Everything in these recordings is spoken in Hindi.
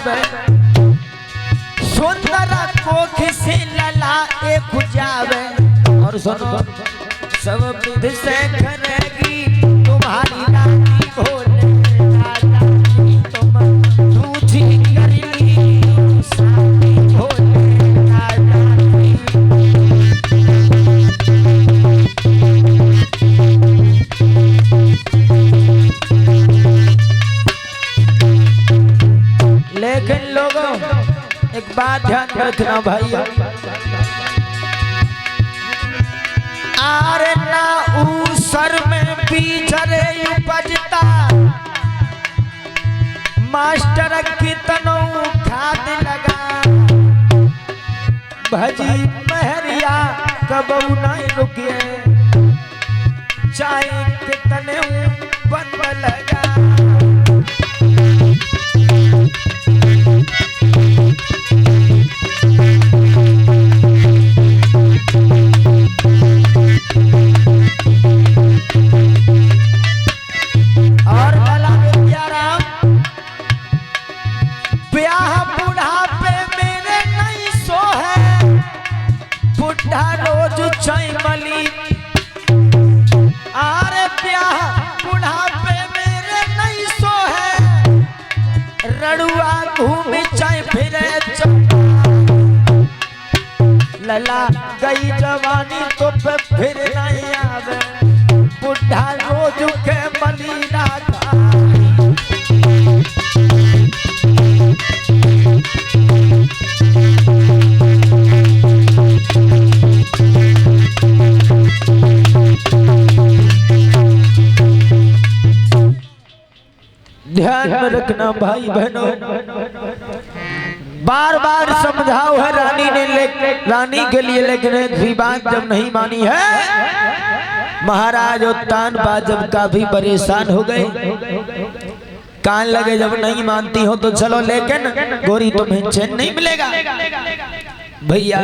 आवे, सुंदर कोख से लला एक जावे। और सुनो सब विधि से करेगी तुम्हारी रानी भोले राजा की, तुम दूधी कर ली शादी भोले राजा की। लेकिन लोगों एक बात ध्यान रखना भाई, आरे ना ऊसर में बीजरे उपजता, मास्टर कितनो खाद लगा, भजी महरिया कबू नहीं रुके, चाहे कितने बन लगा। लला गई जवानी तो फिर नहीं आवे, बुढ़ा रोज के मलीना ध्यान में रखना भाई बहनों, बार बार समझाओ है रानी ने रानी के लिए, लेकिन एक भी बात जब नहीं मानी है, महाराज उत्तानपाद जब काफी परेशान हो गए, कान लगे जब नहीं मानती हो तो चलो, लेकिन गोरी तुम्हें चैन नहीं मिलेगा। भैया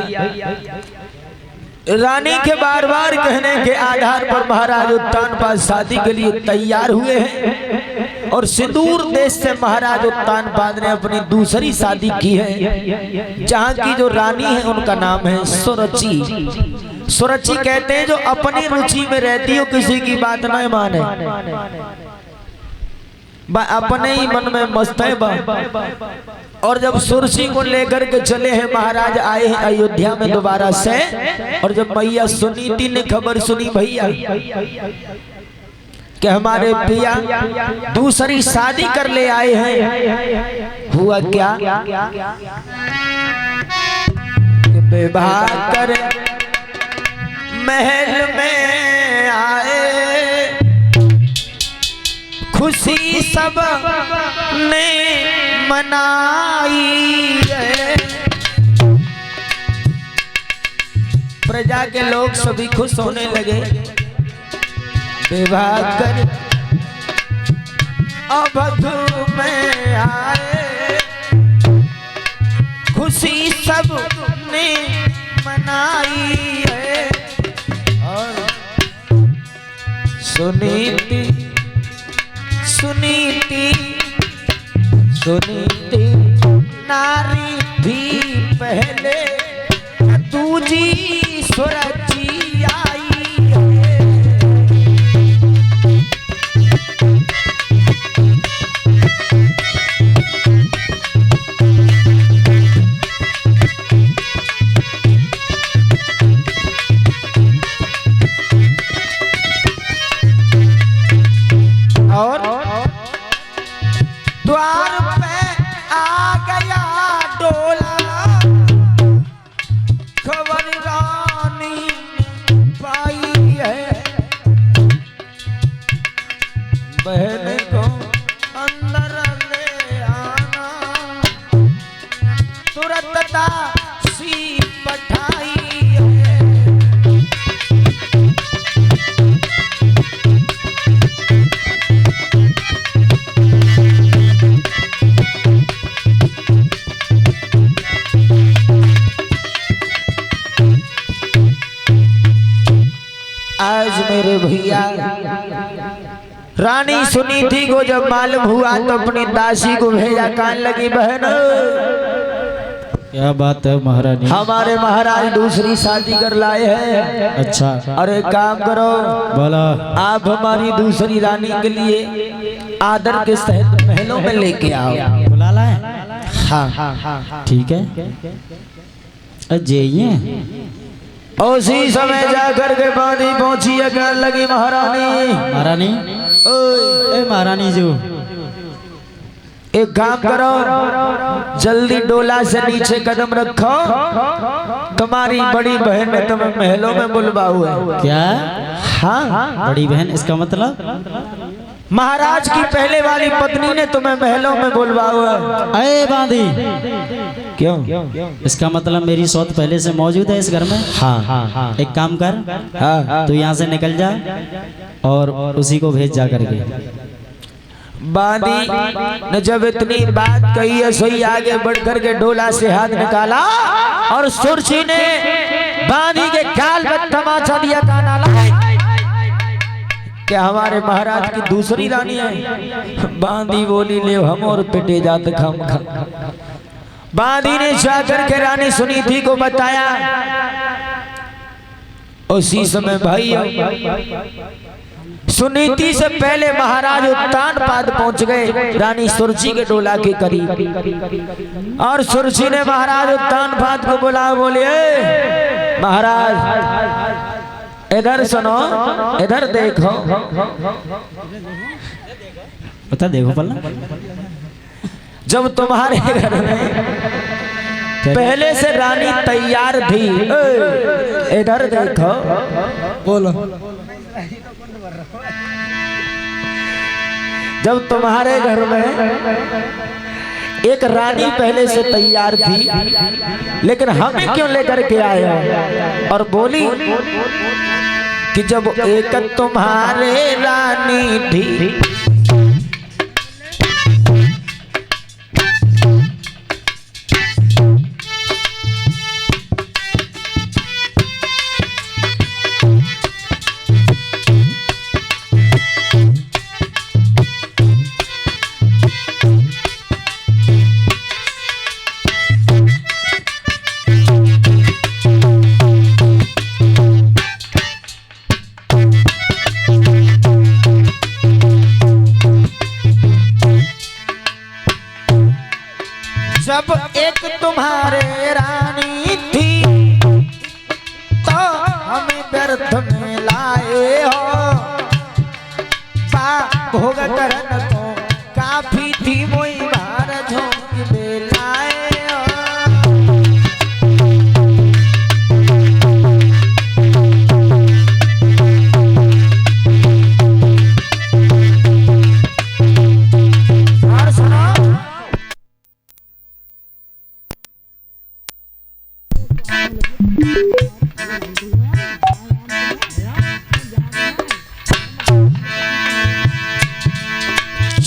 रानी के बार बार कहने के आधार पर महाराज उत्तानपाद शादी के लिए तैयार हुए हैं, और सिंदूर देश से महाराज उत्तानपाद ने अपनी दूसरी शादी की है, जहाँ की जो रानी है उनका नाम है सुरुचि। सुरुचि कहते हैं जो अपनी रुचि में रहती हो, किसी की बात नहीं माने, अपने ही मन में मस्त है। और जब सुरसी को लेकर के चले हैं महाराज, आए हैं अयोध्या में दोबारा से, और जब मैया सुनीति ने खबर सुनी भैया कि हमारे पिया दूसरी शादी कर ले आए हैं, हुआ क्या कि विवाह कर महल में आए, खुशी सब ने मनाई है, प्रजा के लोग सभी खुश होने लगे। विवाह कर अवध में आए, खुशी सब ने मनाई है, और सुनीति सुनीति सुनीति नारी भी पहले, दूजी सुरुचि आई है। और द्वार पे आ गया डोला, खबर रानी पाई है, बहन को अंदर ले आना, तुरंत दासी पठाई है। आज मेरे भैया रानी सुनीति को जब मालूम हुआ तो अपनी दासी को भेजा, कहने लगी बहन क्या बात है महारानी, हमारे महाराज दूसरी शादी कर लाए हैं। अच्छा, अरे काम करो, बोला आप हमारी दूसरी रानी के लिए आदर के सहित महलों में लेके आओ। बुला लाए? हाँ ठीक है, अजय उसी समय जाकर के बांधी पहुंची, कहने लगी महारानी महारानी ए महारानी जो एक काम करो, जल्दी डोला से नीचे कदम रखो, तुम्हारी बड़ी बहन ने तुम्हें महलों में बुलवा हुआ है। क्या? हाँ, बड़ी बहन, इसका मतलब महाराज की पहले वाली पत्नी ने तुम्हें महलों में बुलवा हुआ है। अरे बांधी, क्यों? इसका मतलब मेरी सौत पहले से मौजूद है इस घर में। हाँ, एक काम कर, हाँ, तू यहाँ से निकल जा और उसी को भेज जा करके। बांधी ने जब इतनी बात कही है, सोई आगे बढ़ करके डोला से हाथ निकाला और सुरसी ने बांधी के ख्याल में तमाचा दिया, गाना क्या हमारे महाराज की दूसरी रानी है? बांधी बोली ले हम और पिटे जाते खम खम। बांधी ने जाकर के रानी सुनीति को बताया। उसी समय भाई सुनीति से पहले महाराज उत्तानपाद पहुंच गए रानी सुरसी के डोला के करीब, और सुरसी ने महाराज उत्तानपाद को बुला, बोले महाराज इधर सुनो, इधर देखो। बता, देखो पल्ला, जब तुम्हारे घर में पहले से रानी तैयार थी, इधर देखो। बोलो, जब तुम्हारे घर में एक रानी पहले से तैयार थी, लेकिन हमें क्यों लेकर के आए? और बोली कि जब एक तुम्हारे रानी थी, जब एक तुम्हारे रानी थी तो हमें व्यर्थ में लाए हो, भोग करन को काफी थी मोई बार झोंक में लाए हो। और सुनो,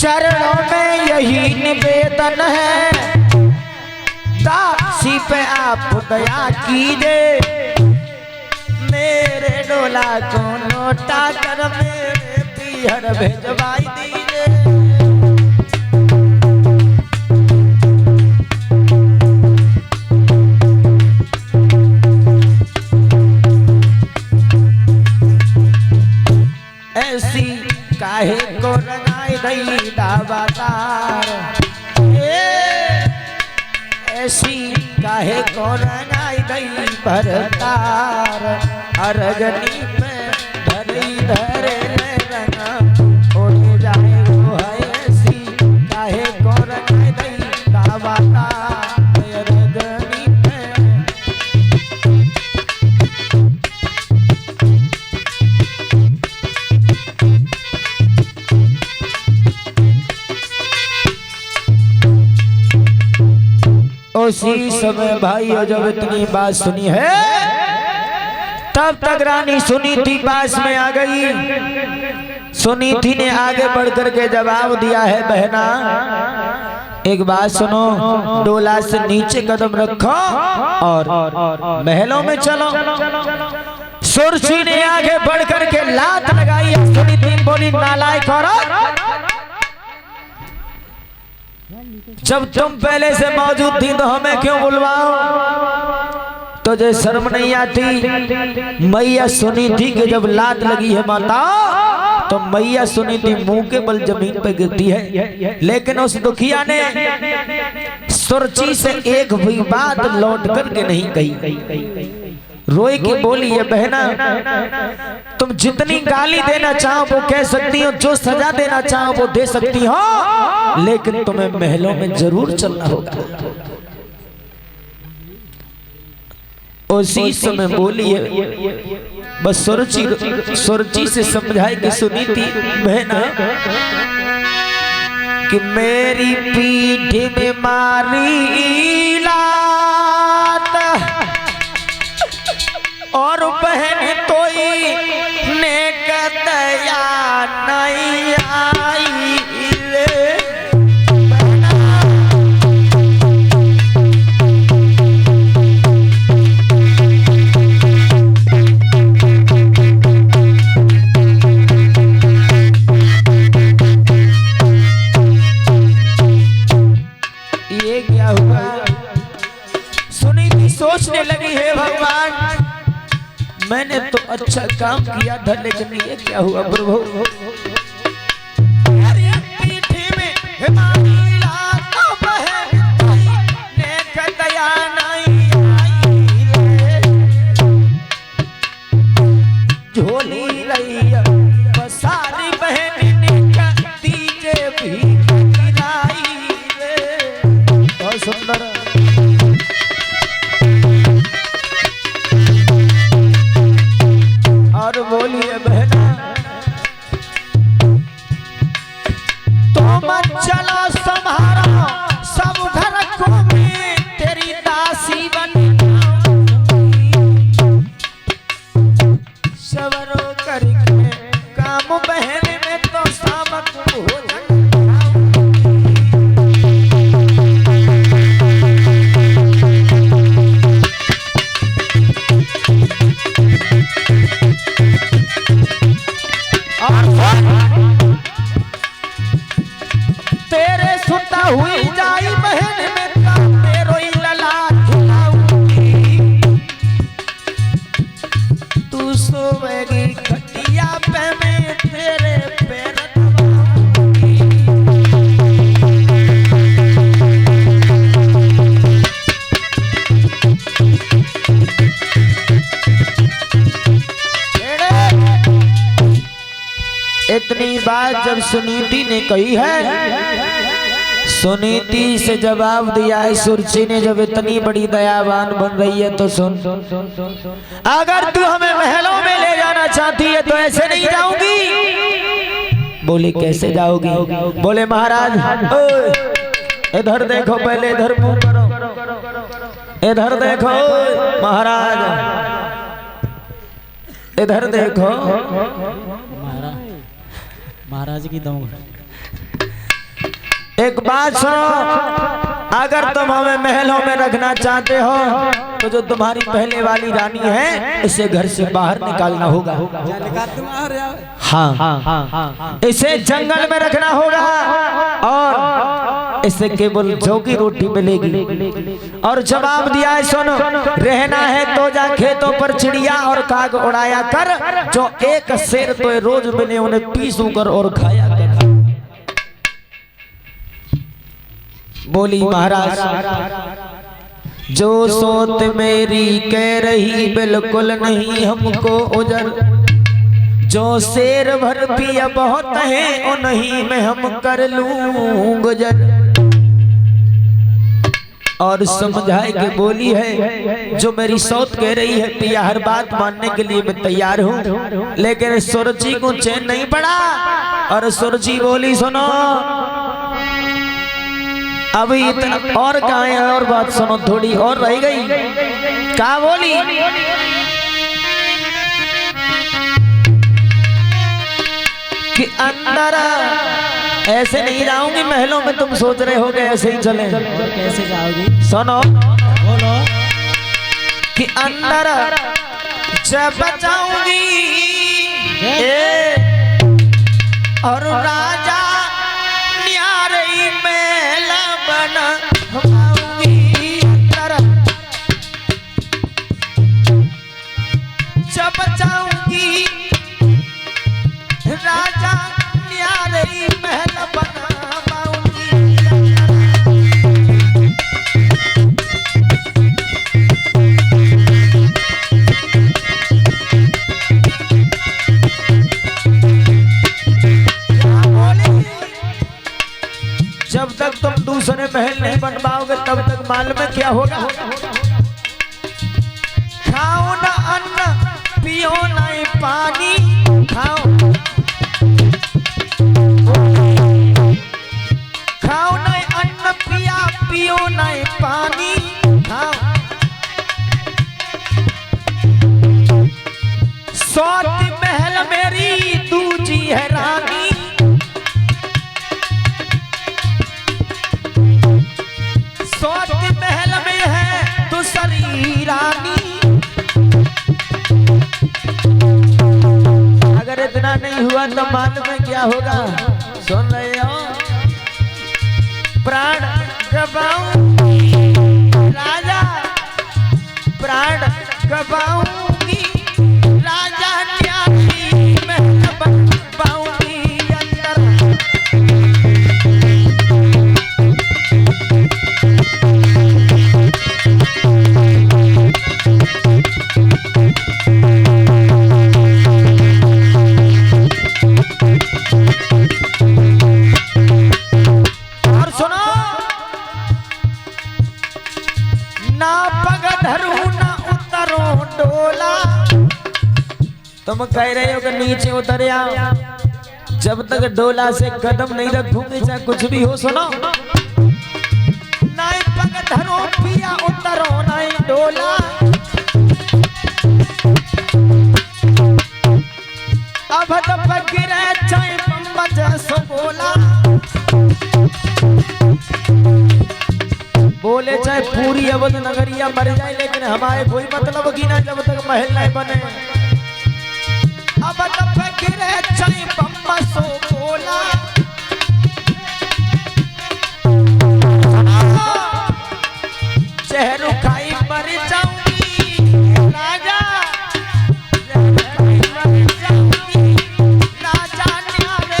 चरणों में यही निवेदन है, दासी पे आप दया कीजिए, मेरे डोला को लौटा कर मेरे पीहर भेजवाई दीजिए। ऐसी काहे को रंगाई दई दावादार, ऐसी काहे को रंगाई दई भरतार, अरगनी में धरी धरे ले रंगा उड़ जाए वो है। ऐसी काहे को रंगाई दई दावादार, अरगनी में। उसी समय भाइयों जब इतनी बात सुनी है, तब तक रानी सुनीति पास में आ गई। सुनीति ने आगे बढ़ करके जवाब दिया है, बहना एक बात सुनो, डोला से नीचे कदम रखो और महलों में चलो। सुरची ने आगे बढ़ करके लात लगाई। सुनीति बोली नालायक औरत, जब तुम पहले से मौजूद थी तो हमें क्यों बुलवाओ? तुझे शर्म नहीं आती? मैया सुनीति के जब लात लगी है माता तो मैया सुनीति मुंह के बल जमीन पर गिरती है, लेकिन उस दुखिया ने सुरची से एक भी बात लौट करके नहीं कही। रोई की बोली, ये बहना तुम जितनी गाली देना चाहो वो कह सकती हो, जो सजा देना चाहो वो दे सकती हो, लेकिन तुम्हें महलों में जरूर चलना होगा। उसी समय बोली है बस सुरची से समझाए कि सुनीति बहना कि मेरी पीठ में मारी लात और बहन तोई ने दया नहीं आई रे। ये क्या हुआ? सुनीति सोचने लगी, है भगवान मैंने तो अच्छा काम किया था, लेकिन ये क्या हुआ प्रभु? पीठी में हिमालय लातो बहन ने दया नहीं आई, झोली रही सारी बहन ने दीजे भी गिराई। बहुत सुंदर। और बोलिए बहना तो मत चलो संभारो सब घर को मैं तेरी दासी बन सवरो करके काम बहन में तो सामक भोजन। तेरे सुता हुई जाई बहन में कांपे रोई लला झुलाऊंगी, तू सोवेगी खटिया पे मैं तेरे पैर दबाऊंगी। इतनी बात जब सुनीति ने कही है, सुनीति से जवाब दिया है सुरची ने, जब इतनी बड़ी दयावान बन रही है तो सुन, अगर तू हमें महलों में ले जाना चाहती है तो ऐसे नहीं जाऊंगी। बोले कैसे जाओगी? बोले महाराज इधर देखो, पहले इधर मुंह करो, इधर देखो महाराज, इधर देखो महाराज की दम। एक बात सुनो, अगर तुम हमें महलों में रखना चाहते हो तो जो तुम्हारी पहले वाली रानी है इसे घर से बाहर निकालना होगा। हाँ, इसे जंगल में रखना होगा और इसे केवल जौ की रोटी मिलेगी। और जवाब दिया है सुनो, रहना है तो जा खेतों पर चिड़िया और काग उड़ाया कर, जो एक शेर तो रोज मिले उन्हें पीसू कर और खाया कर। बोली महाराज जो सोत मेरी कह रही बिल्कुल नहीं हमको उजर, जो शेर भर पिया बहुत है उन्हीं में हम कर लूं गुजर। और समझाए के बोली है जो मेरी सौत कह रही है पिया हर बात मानने के लिए मैं तैयार हूँ, लेकिन सुरजी को चैन नहीं पड़ा। और सुरजी बोली सुनो अभी इतना और कहाँ है, और बात सुनो थोड़ी और रह गई। क्या बोली? कि अंदर ऐसे नहीं जाऊंगी महलों में, तुम सोच रहे होगे ऐसे ही चले। कैसे जाओगी? सुनो बोलो। कि अंदर जब जाऊंगी और राजा न्यारे मेला बनाऊंगी जब जाऊंगी राजा न्यारे मेला बनाऊंगी जब तक तुम दूसरे महल नहीं बन पाओगे तब तक मालूम है क्या होगा। खाओ ना अन्न पियो ना पानी खाओ खाओ ना अन्न पियो ना पानी खाओ। सौती महल मेरी दूजी है रानी सौती महल में है दूसरी रानी। अगर इतना नहीं हुआ तो मालूम में क्या होगा सुन रहे हो। प्राण गवाऊं राजा प्राण गवाऊंगी राजा न्यारी महल बनवाऊंगी अंदर। ना पग धरू ना उतरो डोला। तुम कह रहे हो कि नीचे उतर आओ जब तक डोला से कदम नहीं रखूंगी चाहे कुछ भी हो। सुनो ना पग धरो पिया उतरो ना डोला। अब तो पगिरे चाहे बम्बा जैसो बोला बोले चाहे पूरी अवध नगरिया मर जाए लेकिन हमारे कोई मतलब की ना जब तक महल नहीं बने। अब तब गिरे चाहे बम्बा सो बोला चेहर खाई मर जाऊंगी राजा मर जाऊंगी राजा न्यारे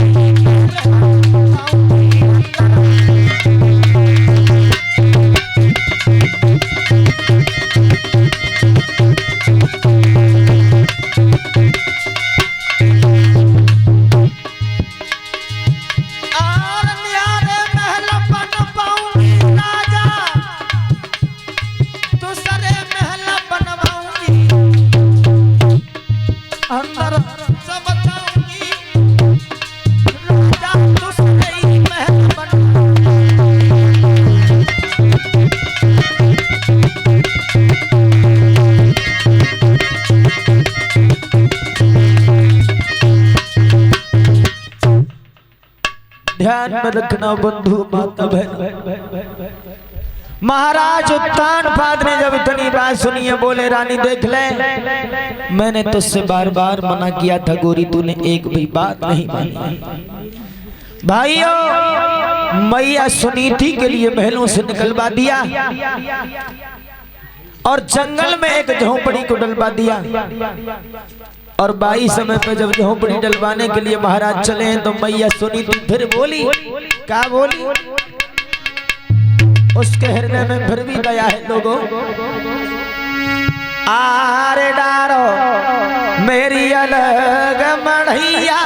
अंदर सब जाऊंगी राजा दूसरे महल ध्यान में रखना बंधु माता बहन। महाराज उत्तानपाद ने जब इतनी बात सुनी है बोले रानी देख ले मैंने तुझसे बार बार मना किया था गोरी तूने एक भी बात नहीं मानी। भाइयों मैया सुनीति के लिए महलों से निकलवा दिया और जंगल में एक झोंपड़ी को डलवा दिया। और बाई समय पे जब झोंपड़ी डलवाने के लिए महाराज चले हैं तो मैया सुनीति फिर बोली क्या बोली। उसके हृदय में फिर भी दया है लोगों। आरे डारो मेरी अलग मढ़ैया